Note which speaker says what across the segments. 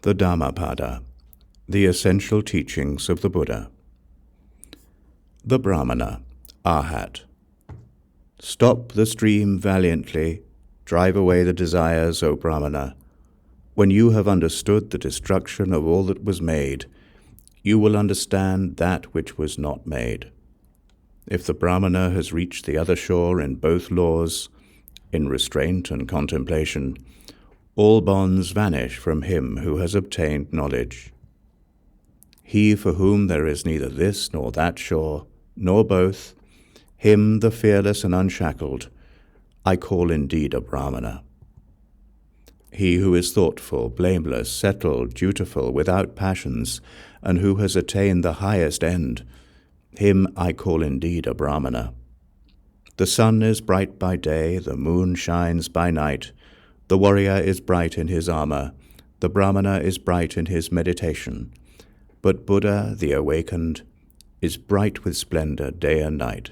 Speaker 1: The Dhammapada, the essential teachings of the Buddha. The Brahmana, Arhat. Stop the stream valiantly, drive away the desires, O Brahmana. When you have understood the destruction of all that was made, you will understand that which was not made. If the Brahmana has reached the other shore in both laws, in restraint and contemplation, all bonds vanish from him who has obtained knowledge. He for whom there is neither this nor that shore, nor both, him the fearless and unshackled, I call indeed a Brahmana. He who is thoughtful, blameless, settled, dutiful, without passions, and who has attained the highest end, him I call indeed a Brahmana. The sun is bright by day, the moon shines by night, the warrior is bright in his armor, the Brahmana is bright in his meditation, but Buddha, the awakened, is bright with splendor day and night.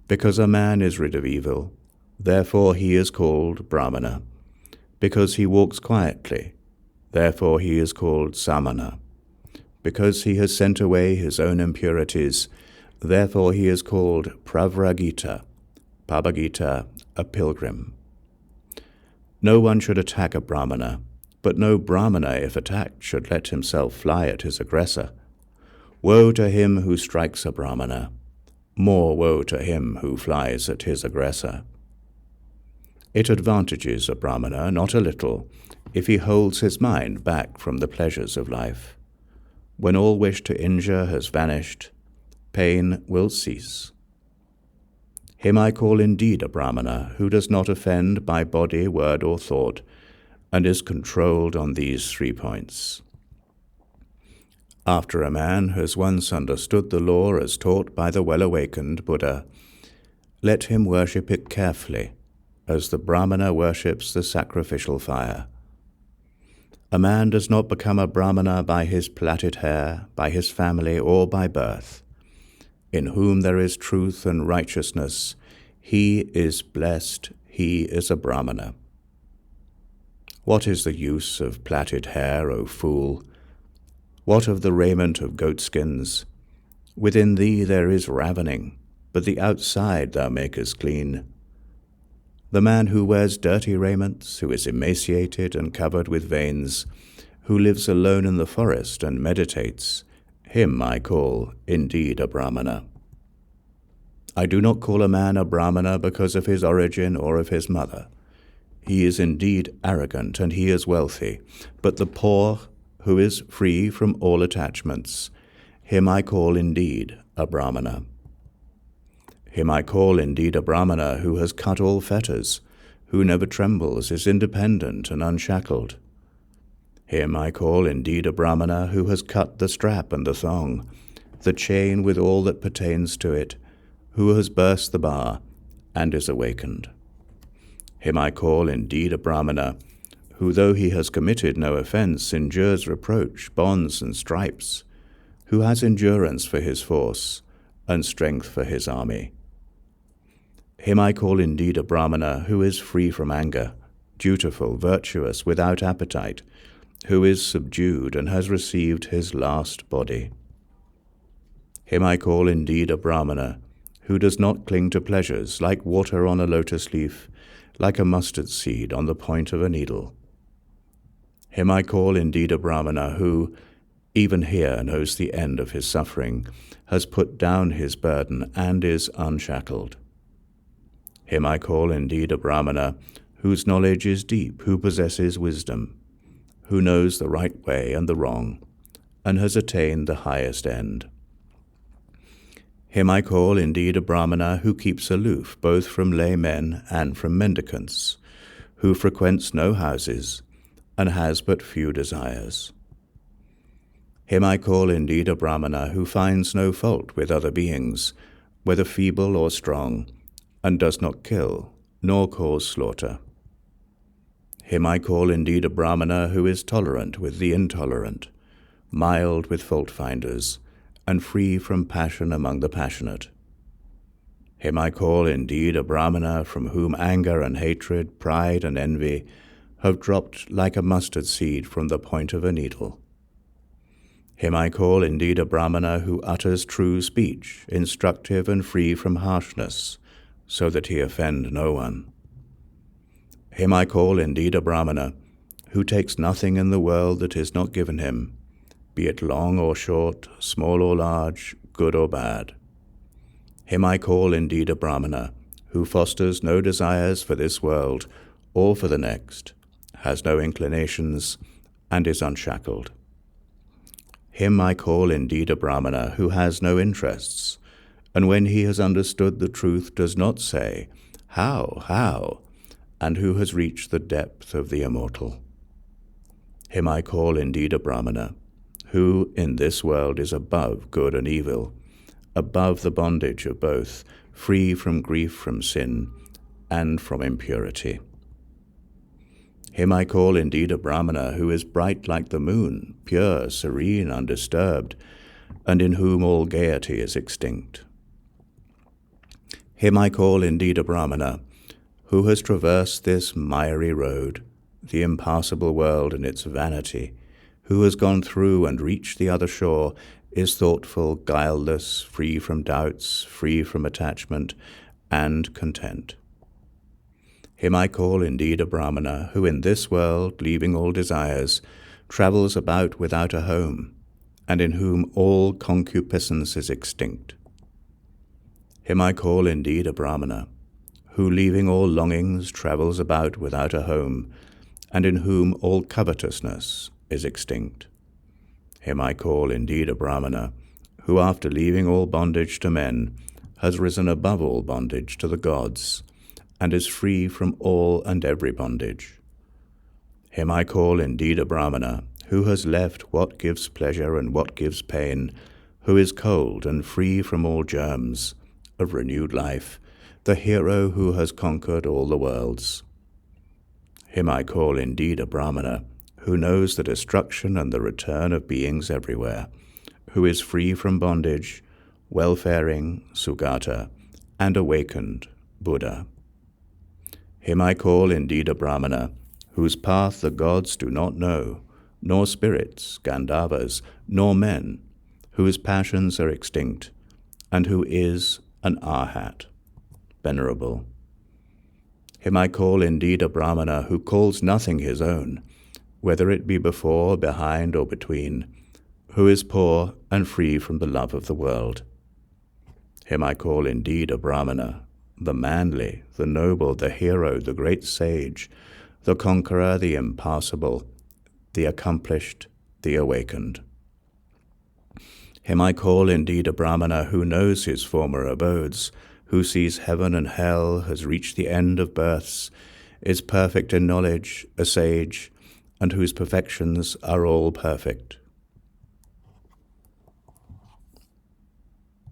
Speaker 1: Because a man is rid of evil, therefore he is called Brahmana. Because he walks quietly, therefore he is called Samana. Because he has sent away his own impurities, therefore he is called Pravragita, Pabagita, a pilgrim. No one should attack a Brahmana, but no Brahmana, if attacked, should let himself fly at his aggressor. Woe to him who strikes a Brahmana, more woe to him who flies at his aggressor. It advantages a Brahmana not a little if he holds his mind back from the pleasures of life. When all wish to injure has vanished, pain will cease. Him I call indeed a Brahmana who does not offend by body, word, or thought, and is controlled on these 3 points. After a man has once understood the law as taught by the well-awakened Buddha, let him worship it carefully, as the Brahmana worships the sacrificial fire. A man does not become a Brahmana by his plaited hair, by his family, or by birth. In whom there is truth and righteousness, he is blessed, he is a Brahmana. What is the use of plaited hair, O fool? What of the raiment of goatskins? Within thee there is ravening, but the outside thou makest clean. The man who wears dirty raiments, who is emaciated and covered with veins, who lives alone in the forest and meditates, him I call indeed a Brahmana. I do not call a man a Brahmana because of his origin or of his mother. He is indeed arrogant and he is wealthy, but the poor, who is free from all attachments, him I call indeed a Brahmana. Him I call indeed a Brahmana who has cut all fetters, who never trembles, is independent and unshackled. Him I call indeed a Brahmana who has cut the strap and the thong, the chain with all that pertains to it, who has burst the bar and is awakened. Him I call indeed a Brahmana who, though he has committed no offense, endures reproach, bonds, and stripes, who has endurance for his force and strength for his army. Him I call indeed a Brahmana who is free from anger, dutiful, virtuous, without appetite, who is subdued and has received his last body. Him I call indeed a Brahmana who does not cling to pleasures, like water on a lotus leaf, like a mustard seed on the point of a needle. Him I call indeed a Brahmana who, even here, knows the end of his suffering, has put down his burden and is unshackled. Him I call indeed a Brahmana whose knowledge is deep, who possesses wisdom, who knows the right way and the wrong, and has attained the highest end. Him I call indeed a Brahmana who keeps aloof both from lay men and from mendicants, who frequents no houses, and has but few desires. Him I call indeed a Brahmana who finds no fault with other beings, whether feeble or strong, and does not kill, nor cause slaughter. Him I call indeed a Brahmana who is tolerant with the intolerant, mild with fault-finders, and free from passion among the passionate. Him I call indeed a Brahmana from whom anger and hatred, pride and envy, have dropped like a mustard seed from the point of a needle. Him I call indeed a Brahmana who utters true speech, instructive and free from harshness, so that he offend no one. Him I call indeed a Brahmana who takes nothing in the world that is not given him, be it long or short, small or large, good or bad. Him I call indeed a Brahmana who fosters no desires for this world or for the next, has no inclinations, and is unshackled. Him I call indeed a Brahmana who has no interests, and when he has understood the truth does not say, how, and who has reached the depth of the immortal. Him I call indeed a Brahmana who in this world is above good and evil, above the bondage of both, free from grief from sin and from impurity. Him I call indeed a Brahmana who is bright like the moon, pure, serene, undisturbed, and in whom all gaiety is extinct. Him I call indeed a Brahmana who has traversed this miry road, the impassable world and its vanity, who has gone through and reached the other shore, is thoughtful, guileless, free from doubts, free from attachment, and content. Him I call indeed a Brahmana who in this world, leaving all desires, travels about without a home, and in whom all concupiscence is extinct. Him I call indeed a Brahmana who, leaving all longings, travels about without a home, and in whom all covetousness is extinct. Him I call indeed a Brahmana who, after leaving all bondage to men, has risen above all bondage to the gods, and is free from all and every bondage. Him I call indeed a Brahmana who has left what gives pleasure and what gives pain, who is cold and free from all germs of renewed life, the hero who has conquered all the worlds. Him I call indeed a Brahmana who knows the destruction and the return of beings everywhere, who is free from bondage, welfaring, Sugata, and awakened, Buddha. Him I call indeed a Brahmana whose path the gods do not know, nor spirits, Gandharvas, nor men, whose passions are extinct, and who is an Arhat, venerable. Him I call indeed a Brahmana who calls nothing his own, whether it be before, behind, or between, who is poor and free from the love of the world. Him I call indeed a Brahmana, the manly, the noble, the hero, the great sage, the conqueror, the impassable, the accomplished, the awakened. Him I call indeed a Brahmana who knows his former abodes, who sees heaven and hell, has reached the end of births, is perfect in knowledge, a sage, and whose perfections are all perfect,